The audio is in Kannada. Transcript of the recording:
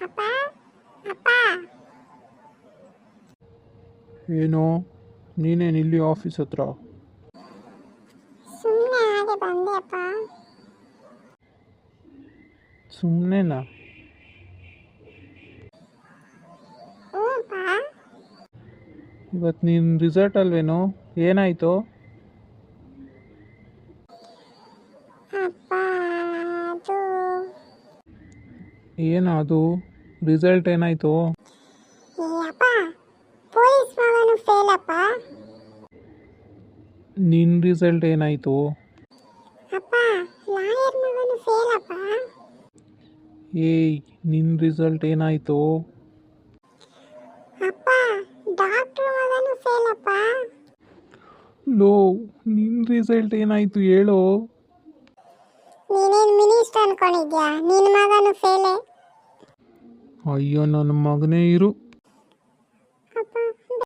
ಅಪ್ಪ ಅಪ್ಪ ಏನೋ ನೀನೇನು ಇಲ್ಲಿ ಆಫೀಸ್ ಹತ್ರ? ಸುಮ್ಮನೆ ಹಾಗೆ ಬಂದೆ ಅಪ್ಪ. ಸುಮ್ಮನೆನಾ? ಹ್ಞೂ ಅಪ್ಪ. ಇವತ್ತು ನಿನ್ನ ರಿಸಲ್ಟ್ ಅಲ್ವೇನೋ, ಏನಾಯಿತು? ಅಪ್ಪ ಅದು ಏನದು ರಿಸಲ್ಟ್ ಏನಾಯಿತು? ಅಪ್ಪ ಪೊಲೀಸ್ ಮಗನು ಫೇಲ್ ಅಪ್ಪ. ನಿನ್ನ ರಿಸಲ್ಟ್ ಏನಾಯಿತು? ಅಪ್ಪ ಲಾಯರ್ ಮಗನು ಫೇಲ್ ಅಪ್ಪ. ಏಯ್ ನಿನ್ನ ರಿಸಲ್ಟ್ ಏನಾಯಿತು? ಅಪ್ಪ ಡಾಕ್ಟ್ರ್ ಮಗನು ಫೇಲ್ ಅಪ್ಪ. ಲೋ, ನಿನ್ನ ರಿಸಲ್ಟ್ ಏನಾಯಿತು ಹೇಳೋ? ನೀನೇನು ಮಿನಿಸ್ಟರ್ ಅನ್ಕೊಂಡಿದ್ಯಾ? ನಿನ್ನ ಮಗನು ಫೇಲೆ. ಅಯ್ಯೋ ನನ್ನ ಮಗನೇ ಇರು.